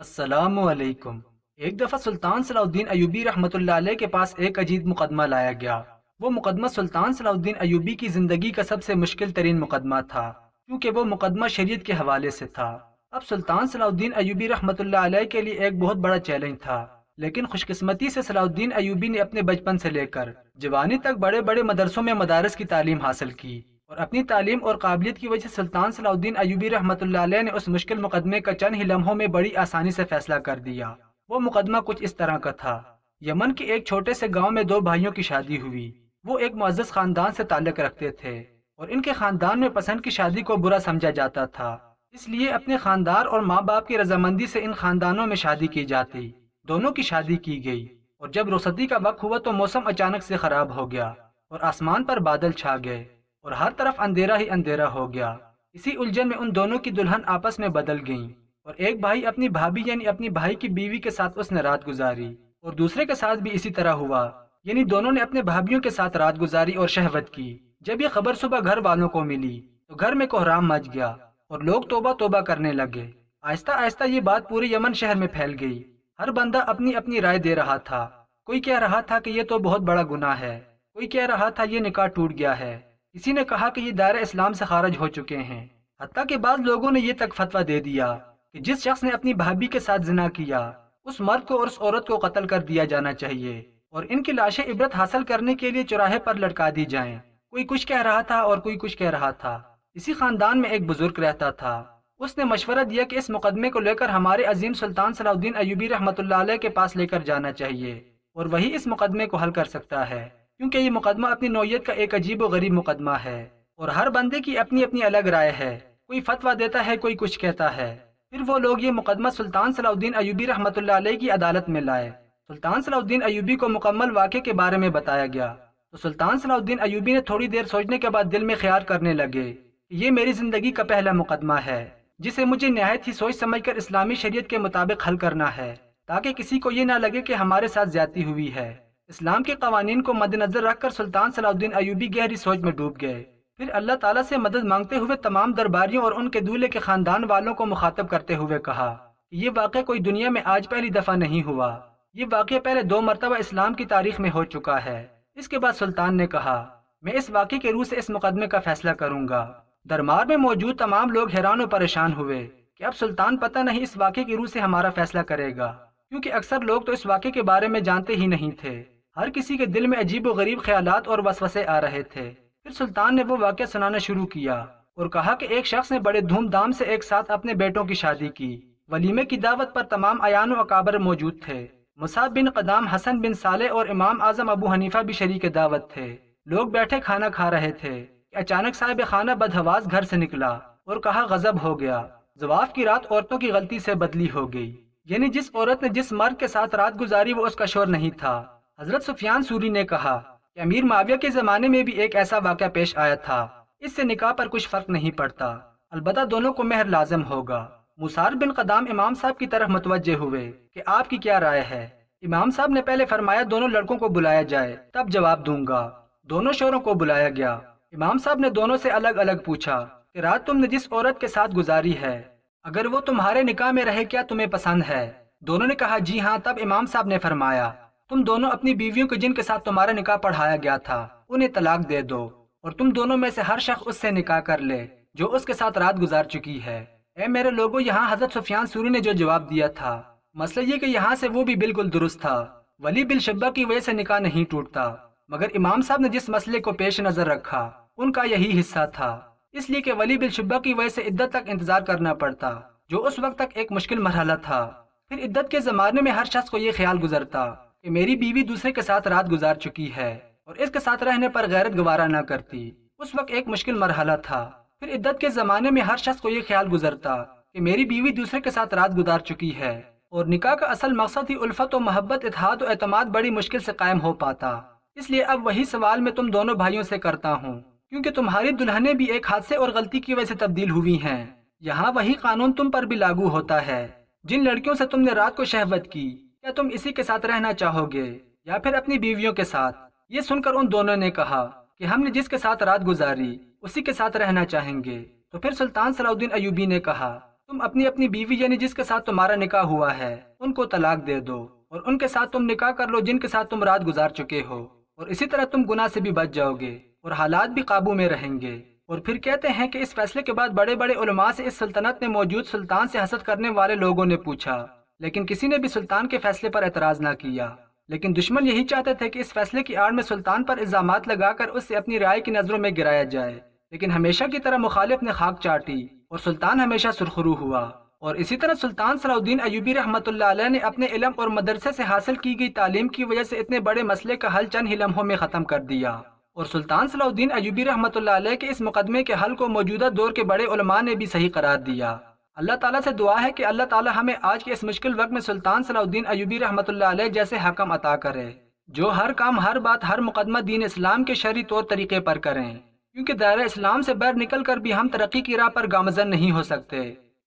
السلام علیکم۔ ایک دفعہ سلطان صلاح الدین ایوبی رحمۃ اللہ علیہ کے پاس ایک عجیب مقدمہ لایا گیا۔ وہ مقدمہ سلطان صلاح الدین ایوبی کی زندگی کا سب سے مشکل ترین مقدمہ تھا، کیونکہ وہ مقدمہ شریعت کے حوالے سے تھا۔ اب سلطان صلاح الدین ایوبی رحمۃ اللہ علیہ کے لیے ایک بہت بڑا چیلنج تھا، لیکن خوش قسمتی سے صلاح الدین ایوبی نے اپنے بچپن سے لے کر جوانی تک بڑے بڑے مدرسوں میں مدارس کی تعلیم حاصل کی، اور اپنی تعلیم اور قابلیت کی وجہ سے سلطان صلاح الدین ایوبی رحمۃ اللہ علیہ نے اس مشکل مقدمے کا چند ہی لمحوں میں بڑی آسانی سے فیصلہ کر دیا۔ وہ مقدمہ کچھ اس طرح کا تھا۔ یمن کے ایک چھوٹے سے گاؤں میں دو بھائیوں کی شادی ہوئی۔ وہ ایک معزز خاندان سے تعلق رکھتے تھے، اور ان کے خاندان میں پسند کی شادی کو برا سمجھا جاتا تھا، اس لیے اپنے خاندان اور ماں باپ کی رضامندی سے ان خاندانوں میں شادی کی جاتی۔ دونوں کی شادی کی گئی، اور جب رخصتی کا وقت ہوا تو موسم اچانک سے خراب ہو گیا، اور آسمان پر بادل چھا گئے، اور ہر طرف اندھیرا ہی اندھیرا ہو گیا۔ اسی الجھن میں ان دونوں کی دلہن آپس میں بدل گئیں، اور ایک بھائی اپنی بھابھی یعنی اپنی بھائی کی بیوی کے ساتھ اس نے رات گزاری، اور دوسرے کے ساتھ بھی اسی طرح ہوا، یعنی دونوں نے اپنے بھابھیوں کے ساتھ رات گزاری اور شہوت کی۔ جب یہ خبر صبح گھر والوں کو ملی تو گھر میں کوہرام مچ گیا، اور لوگ توبہ توبہ کرنے لگے۔ آہستہ آہستہ یہ بات پورے یمن شہر میں پھیل گئی۔ ہر بندہ اپنی اپنی رائے دے رہا تھا۔ کوئی کہہ رہا تھا کہ یہ تو بہت بڑا گناہ ہے، کوئی کہہ رہا تھا یہ نکاح ٹوٹ گیا ہے، کسی نے کہا کہ یہ دائرہ اسلام سے خارج ہو چکے ہیں، حتیٰ کہ بعض لوگوں نے یہ تک فتویٰ دے دیا کہ جس شخص نے اپنی بھابھی کے ساتھ زنا کیا اس مرد کو اور اس عورت کو قتل کر دیا جانا چاہیے، اور ان کی لاشیں عبرت حاصل کرنے کے لیے چوراہے پر لٹکا دی جائیں۔ کوئی کچھ کہہ رہا تھا اور کوئی کچھ کہہ رہا تھا۔ اسی خاندان میں ایک بزرگ رہتا تھا۔ اس نے مشورہ دیا کہ اس مقدمے کو لے کر ہمارے عظیم سلطان صلاح الدین ایوبی رحمۃ اللہ علیہ کے پاس لے کر جانا چاہیے، اور وہی اس مقدمے کو حل کر سکتا ہے، کیونکہ یہ مقدمہ اپنی نوعیت کا ایک عجیب و غریب مقدمہ ہے، اور ہر بندے کی اپنی اپنی الگ رائے ہے۔ کوئی فتویٰ دیتا ہے، کوئی کچھ کہتا ہے۔ پھر وہ لوگ یہ مقدمہ سلطان صلاح الدین ایوبی رحمۃ اللہ علیہ کی عدالت میں لائے۔ سلطان صلاح الدین ایوبی کو مکمل واقعے کے بارے میں بتایا گیا، تو سلطان صلاح الدین ایوبی نے تھوڑی دیر سوچنے کے بعد دل میں خیال کرنے لگے کہ یہ میری زندگی کا پہلا مقدمہ ہے، جسے مجھے نہایت ہی سوچ سمجھ کر اسلامی شریعت کے مطابق حل کرنا ہے، تاکہ کسی کو یہ نہ لگے کہ ہمارے ساتھ زیادتی ہوئی ہے۔ اسلام کے قوانین کو مد نظر رکھ کر سلطان صلاح الدین ایوبی گہری سوچ میں ڈوب گئے۔ پھر اللہ تعالیٰ سے مدد مانگتے ہوئے تمام درباریوں اور ان کے دولہے کے خاندان والوں کو مخاطب کرتے ہوئے کہا کہ یہ واقعہ کوئی دنیا میں آج پہلی دفعہ نہیں ہوا، یہ واقعہ پہلے 2 مرتبہ اسلام کی تاریخ میں ہو چکا ہے۔ اس کے بعد سلطان نے کہا، میں اس واقعے کے روح سے اس مقدمے کا فیصلہ کروں گا۔ دربار میں موجود تمام لوگ حیران و پریشان ہوئے کہ اب سلطان پتہ نہیں اس واقعے کی روح سے ہمارا فیصلہ کرے گا، کیونکہ اکثر لوگ تو اس واقعے کے بارے میں جانتے ہی نہیں تھے۔ ہر کسی کے دل میں عجیب و غریب خیالات اور وسوسے آ رہے تھے۔ پھر سلطان نے وہ واقعہ سنانا شروع کیا اور کہا کہ ایک شخص نے بڑے دھوم دھام سے ایک ساتھ اپنے بیٹوں کی شادی کی۔ ولیمے کی دعوت پر تمام اعیان و اکابر موجود تھے۔ مصعب بن قدام، حسن بن صالح اور امام اعظم ابو حنیفہ بھی شریک دعوت تھے۔ لوگ بیٹھے کھانا کھا رہے تھے کہ اچانک صاحب خانہ بدحواس گھر سے نکلا اور کہا غضب ہو گیا، زواف کی رات عورتوں کی غلطی سے بدلی ہو گئی، یعنی جس عورت نے جس مرد کے ساتھ رات گزاری وہ اس کا شوہر نہیں تھا۔ حضرت سفیان ثوری نے کہا کہ امیر معاویہ کے زمانے میں بھی ایک ایسا واقعہ پیش آیا تھا، اس سے نکاح پر کچھ فرق نہیں پڑتا، البتہ دونوں کو مہر لازم ہوگا۔ مصعب بن قدام امام صاحب کی طرف متوجہ ہوئے کہ آپ کی کیا رائے ہے؟ امام صاحب نے پہلے فرمایا دونوں لڑکوں کو بلایا جائے تب جواب دوں گا۔ دونوں شوہروں کو بلایا گیا۔ امام صاحب نے دونوں سے الگ الگ پوچھا کہ رات تم نے جس عورت کے ساتھ گزاری ہے اگر وہ تمہارے نکاح میں رہے کیا تمہیں پسند ہے؟ دونوں نے کہا جی ہاں۔ تب امام صاحب نے فرمایا تم دونوں اپنی بیویوں کو جن کے ساتھ تمہارا نکاح پڑھایا گیا تھا انہیں طلاق دے دو، اور تم دونوں میں سے ہر شخص اس سے نکاح کر لے جو اس کے ساتھ رات گزار چکی ہے۔ اے میرے لوگوں، یہاں حضرت سفیان ثوری نے جو جواب دیا تھا، مسئلہ یہ کہ یہاں سے وہ بھی بالکل درست تھا۔ ولی بالشبہ کی وجہ سے نکاح نہیں ٹوٹتا، مگر امام صاحب نے جس مسئلے کو پیش نظر رکھا ان کا یہی حصہ تھا، اس لیے کہ ولی بالشبہ کی وجہ سے عدت تک انتظار کرنا پڑتا، جو اس وقت تک ایک مشکل مرحلہ تھا۔ پھر عدت کے زمانے میں ہر شخص کو یہ خیال گزرتا کہ میری بیوی دوسرے کے ساتھ رات گزار چکی ہے اور اس کے ساتھ رہنے پر غیرت گوارا نہ کرتی، اس وقت ایک مشکل مرحلہ تھا۔ پھر عدت کے زمانے میں ہر شخص کو یہ خیال گزرتا کہ میری بیوی دوسرے کے ساتھ رات گزار چکی ہے، اور نکاح کا اصل مقصد ہی الفت و محبت، اتحاد و اعتماد بڑی مشکل سے قائم ہو پاتا۔ اس لیے اب وہی سوال میں تم دونوں بھائیوں سے کرتا ہوں، کیونکہ تمہاری دلہنیں بھی ایک حادثے اور غلطی کی وجہ سے تبدیل ہوئی ہیں، یہاں وہی قانون تم پر بھی لاگو ہوتا ہے۔ جن لڑکیوں سے تم نے رات کو شہوت کی، کیا تم اسی کے ساتھ رہنا چاہو گے یا پھر اپنی بیویوں کے ساتھ؟ یہ سن کر ان دونوں نے کہا کہ ہم نے جس کے ساتھ رات گزاری اسی کے ساتھ رہنا چاہیں گے۔ تو پھر سلطان صلاح الدین ایوبی نے کہا تم اپنی اپنی بیوی یعنی جس کے ساتھ تمہارا نکاح ہوا ہے ان کو طلاق دے دو، اور ان کے ساتھ تم نکاح کر لو جن کے ساتھ تم رات گزار چکے ہو، اور اسی طرح تم گناہ سے بھی بچ جاؤ گے اور حالات بھی قابو میں رہیں گے۔ اور پھر کہتے ہیں کہ اس فیصلے کے بعد بڑے بڑے علماء سے اس سلطنت میں موجود سلطان سے حسد کرنے والے لوگوں نے پوچھا، لیکن کسی نے بھی سلطان کے فیصلے پر اعتراض نہ کیا۔ لیکن دشمن یہی چاہتے تھے کہ اس فیصلے کی آڑ میں سلطان پر الزامات لگا کر اس سے اپنی رائے کی نظروں میں گرایا جائے، لیکن ہمیشہ کی طرح مخالف نے خاک چاٹی اور سلطان ہمیشہ سرخرو ہوا۔ اور اسی طرح سلطان صلاح الدین ایوبی رحمۃ اللہ علیہ نے اپنے علم اور مدرسے سے حاصل کی گئی تعلیم کی وجہ سے اتنے بڑے مسئلے کا حل چند ہی لمحوں میں ختم کر دیا، اور سلطان صلاح الدین ایوبی رحمۃ اللہ علیہ کے اس مقدمے کے حل کو موجودہ دور کے بڑے علماء نے بھی صحیح قرار دیا۔ اللہ تعالیٰ سے دعا ہے کہ اللہ تعالیٰ ہمیں آج کے اس مشکل وقت میں سلطان صلاح الدین ایوبی رحمۃ اللہ علیہ جیسے حکم عطا کرے، جو ہر کام، ہر بات، ہر مقدمہ دین اسلام کے شرعی طور طریقے پر کریں، کیونکہ دائرہ اسلام سے باہر نکل کر بھی ہم ترقی کی راہ پر گامزن نہیں ہو سکتے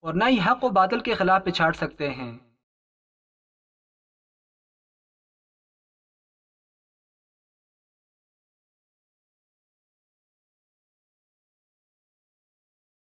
اور نہ ہی حق و باطل کے خلاف پچھاڑ سکتے ہیں۔